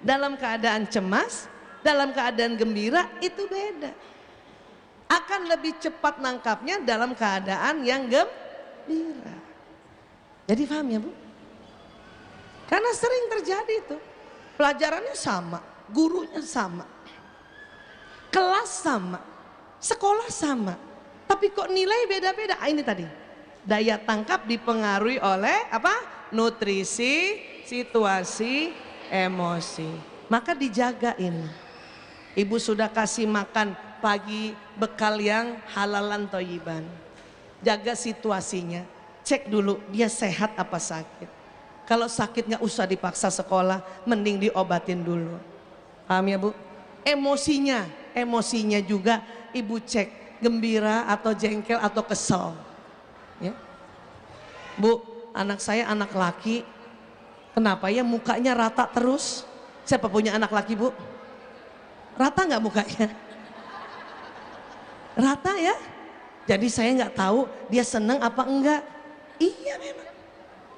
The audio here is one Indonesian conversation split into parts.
dalam keadaan cemas, dalam keadaan gembira itu beda. Akan lebih cepat nangkapnya dalam keadaan yang gembira. Jadi paham ya Bu? Karena sering terjadi itu. Pelajarannya sama, gurunya sama, kelas sama, sekolah sama, tapi kok nilai beda-beda. Ini tadi daya tangkap dipengaruhi oleh apa? Nutrisi, situasi, emosi. Maka dijagain. Ibu sudah kasih makan pagi bekal yang halalan toyiban. Jaga situasinya, cek dulu dia sehat apa sakit. Kalau sakit nggak usah dipaksa sekolah, mending diobatin dulu. Paham ya Bu? Emosinya juga ibu cek, gembira atau jengkel atau kesel. Ya. Bu, anak saya anak laki, kenapa ya mukanya rata terus? Siapa punya anak laki Bu? Rata nggak mukanya? Rata ya? Jadi saya nggak tahu dia seneng apa enggak. Iya memang.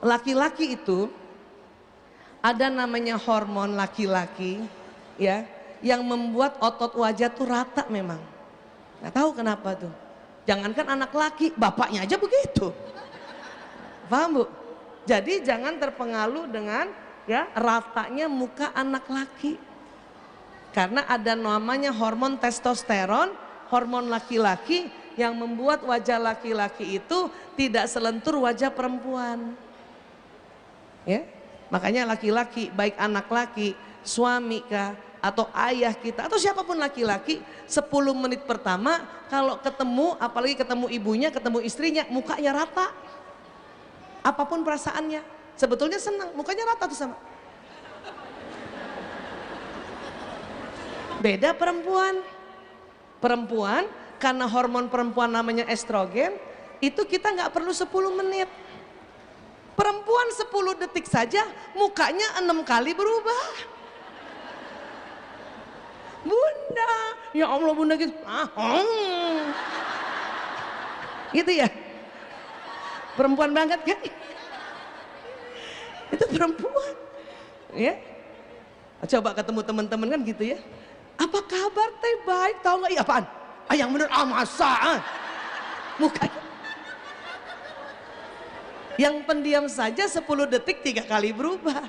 Laki-laki itu ada namanya hormon laki-laki ya, yang membuat otot wajah tuh rata memang. Nggak tahu kenapa tuh. Jangankan anak laki, bapaknya aja begitu. Paham Bu? Jadi jangan terpengaruh dengan ya ratanya muka anak laki. Karena ada namanya hormon testosteron, hormon laki-laki yang membuat wajah laki-laki itu tidak selentur wajah perempuan. Ya, makanya laki-laki, baik anak laki, suami kah, atau ayah kita, atau siapapun laki-laki, 10 menit pertama kalau ketemu, apalagi ketemu ibunya, ketemu istrinya, mukanya rata. Apapun perasaannya, sebetulnya senang, mukanya rata tuh sama. Beda perempuan. Perempuan, karena hormon perempuan namanya estrogen, itu kita nggak perlu 10 menit. Perempuan 10 detik saja mukanya 6 kali berubah. Bunda, ya Allah Bunda gitu. Gitu ya. Perempuan banget kan? Itu perempuan. Ya. Coba ketemu teman-teman kan gitu ya. Apa kabar teh baik, tahu nggak? Iya apaan? Yang bener masa. Mukanya. Yang pendiam saja 10 detik 3 kali berubah.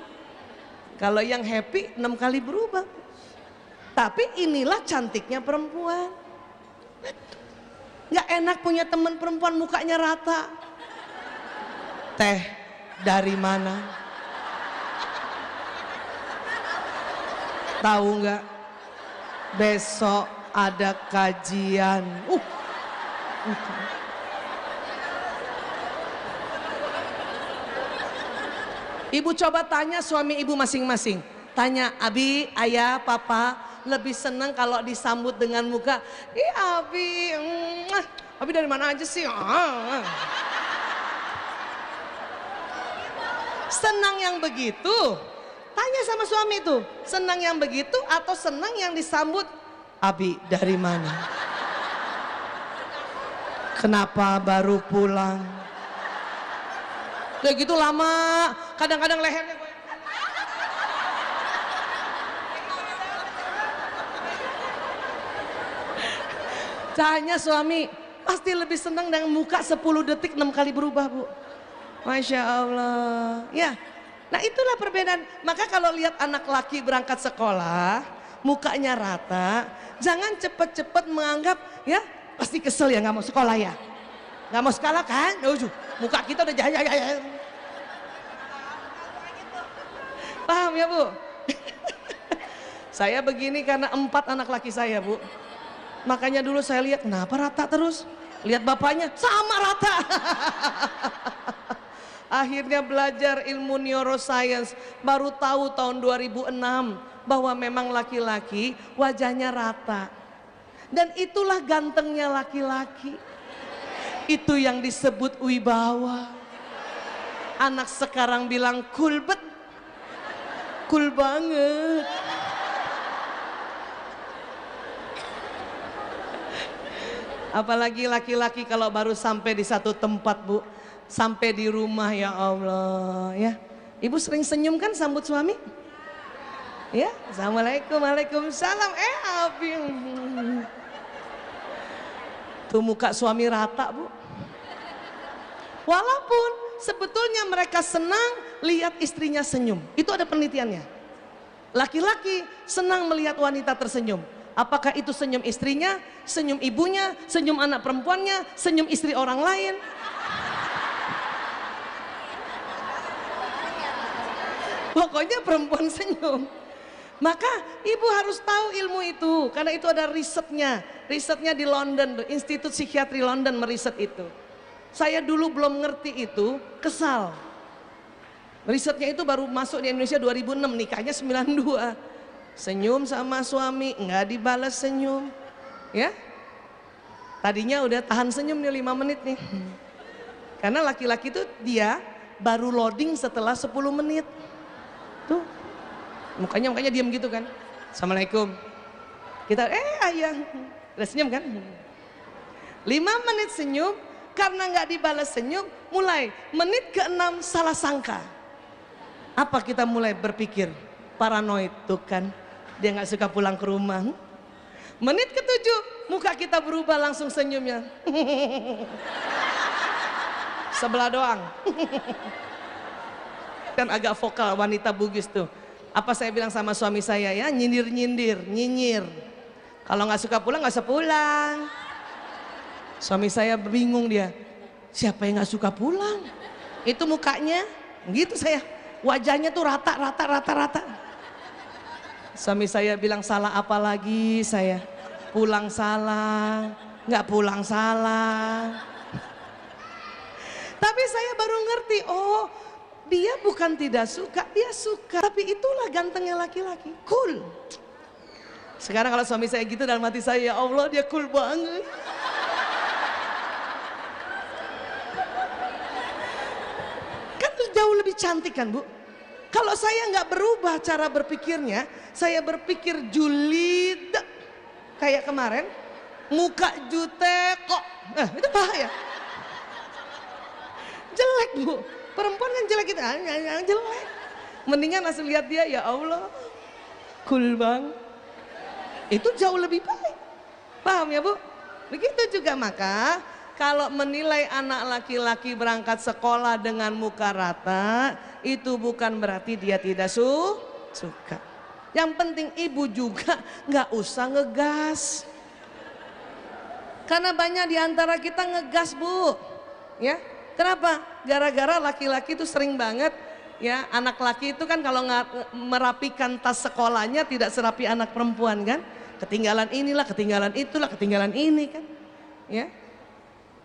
Kalau yang happy 6 kali berubah. Tapi inilah cantiknya perempuan. Nggak enak punya teman perempuan mukanya rata. Teh dari mana? Tahu nggak? Besok ada kajian. Ibu coba tanya suami ibu masing-masing. Tanya, Abi, ayah, papa lebih senang kalau disambut dengan muka, ih Abi, Abi dari mana aja sih? Senang yang begitu? Tanya sama suami itu, senang yang begitu atau senang yang disambut, Abi dari mana? Kenapa baru pulang? Kayak gitu lama, kadang-kadang lehernya goyang. Tanya suami, pasti lebih senang dengan muka 10 detik 6 kali berubah Bu. Masya Allah. Ya, nah itulah perbedaan. Maka kalau lihat anak laki berangkat sekolah, mukanya rata, jangan cepet-cepet menganggap ya pasti kesel ya nggak mau sekolah ya. Nggak mau sekolah kan? Muka kita udah jaya. Paham ya Bu? Saya begini karena 4 anak laki saya Bu. Makanya dulu saya lihat kenapa rata terus. Lihat bapaknya sama rata. Akhirnya belajar ilmu neuroscience. Baru tahu tahun 2006 bahwa memang laki-laki wajahnya rata. Dan itulah gantengnya laki-laki. Itu yang disebut wibawa. Anak sekarang bilang cool bet, cool banget. Apalagi laki-laki kalau baru sampai di satu tempat Bu, sampai di rumah ya Allah ya. Ibu sering senyum kan sambut suami? Ya, assalamualaikum, waalaikumsalam. Abi. Tuh muka suami rata, Bu. Walaupun sebetulnya mereka senang lihat istrinya senyum. Itu ada penelitiannya. Laki-laki senang melihat wanita tersenyum. Apakah itu senyum istrinya, senyum ibunya, senyum anak perempuannya, senyum istri orang lain? Pokoknya perempuan senyum. Maka ibu harus tahu ilmu itu, karena itu ada risetnya. Risetnya di London, Institut Psikiatri London meriset itu. Saya dulu belum ngerti itu, kesal. Risetnya itu baru masuk di Indonesia 2006, nikahnya 92. Senyum sama suami, nggak dibalas senyum. Ya, tadinya udah tahan senyum nih 5 menit nih. Karena laki-laki itu dia baru loading setelah 10 menit. Tuh, mukanya diam gitu kan. Assalamualaikum. Kita ayah, udah senyum kan? 5 menit senyum, karena nggak dibalas senyum, mulai menit ke-6 salah sangka. Apa kita mulai berpikir? Paranoid tuh kan, dia nggak suka pulang ke rumah. Menit ke-7 muka kita berubah langsung senyumnya. Sebelah doang. Kan agak vokal wanita Bugis tuh. Apa saya bilang sama suami saya ya, nyinyir. Kalau nggak suka pulang nggak usah pulang. Suami saya bingung dia, siapa yang nggak suka pulang? Itu mukanya, gitu saya. Wajahnya tuh rata. Suami saya bilang salah apa lagi saya? Pulang salah, nggak pulang salah. Tapi saya baru ngerti, oh dia bukan tidak suka, dia suka. Tapi itulah gantengnya laki-laki, cool. Sekarang kalau suami saya gitu dalam hati saya, ya Allah dia cool banget. Jauh lebih cantik kan Bu? Kalau saya nggak berubah cara berpikirnya, saya berpikir julid kayak kemarin, muka jutek kok, itu bahaya. Jelek Bu, perempuan kan jelek gitu, jelek. Mendingan langsung lihat dia, ya Allah, cool bang. Itu jauh lebih baik. Paham ya Bu? Begitu juga maka kalau menilai anak laki-laki berangkat sekolah dengan muka rata, itu bukan berarti dia tidak suka. Yang penting ibu juga nggak usah ngegas. Karena banyak di antara kita ngegas Bu. Ya, kenapa? Gara-gara laki-laki itu sering banget ya, anak laki itu kan kalau nggak merapikan tas sekolahnya tidak serapi anak perempuan kan. Ketinggalan inilah, ketinggalan itulah, ketinggalan ini kan. Ya.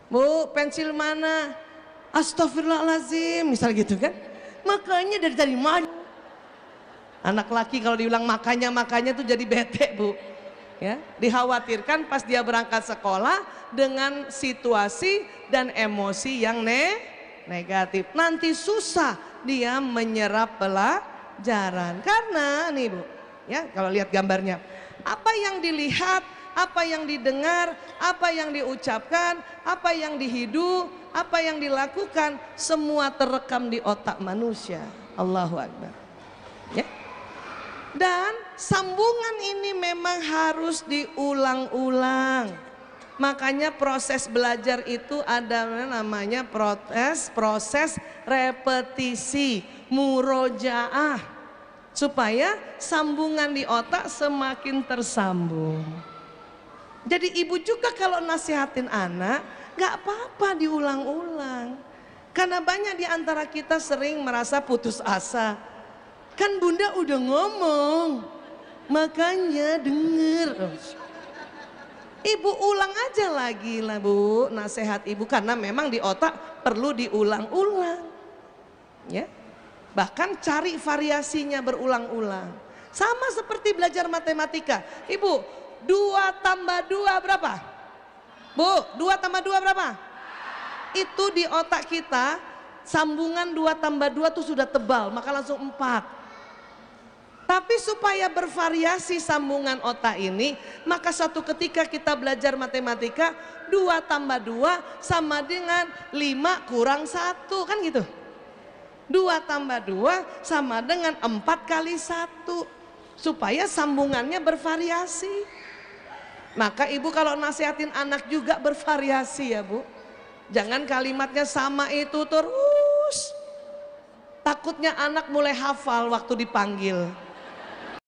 Bu, pensil mana? Astagfirullahaladzim, misal gitu kan. Makanya dari tadi maju. Anak laki kalau diulang makanya tuh jadi bete Bu. Ya, dikhawatirkan pas dia berangkat sekolah dengan situasi dan emosi yang negatif. Nanti susah dia menyerap pelajaran. Karena nih Bu, ya kalau lihat gambarnya, apa yang dilihat, apa yang didengar, apa yang diucapkan, apa yang dihidu, apa yang dilakukan, semua terekam di otak manusia. Allahu Akbar. Ya. Dan sambungan ini memang harus diulang-ulang. Makanya proses belajar itu ada namanya proses repetisi, murojaah. Supaya sambungan di otak semakin tersambung. Jadi ibu juga kalau nasihatin anak, gak apa-apa diulang-ulang. Karena banyak di antara kita sering merasa putus asa. Kan bunda udah ngomong, makanya denger. Ibu ulang aja lagi lah Bu, nasihat ibu. Karena memang di otak perlu diulang-ulang. Ya, bahkan cari variasinya berulang-ulang. Sama seperti belajar matematika. Ibu, 2 tambah 2 berapa? Bu, 2 tambah 2 berapa? Itu di otak kita sambungan 2 tambah 2 tuh sudah tebal, maka langsung 4. Tapi supaya bervariasi sambungan otak ini, maka suatu ketika kita belajar matematika, 2 tambah 2 sama dengan 5 kurang 1, kan gitu. 2 tambah 2 sama dengan 4 kali 1. supaya sambungannya bervariasi. Maka ibu kalau nasihatin anak juga bervariasi ya bu. Jangan kalimatnya sama itu terus. Takutnya anak mulai hafal waktu dipanggil.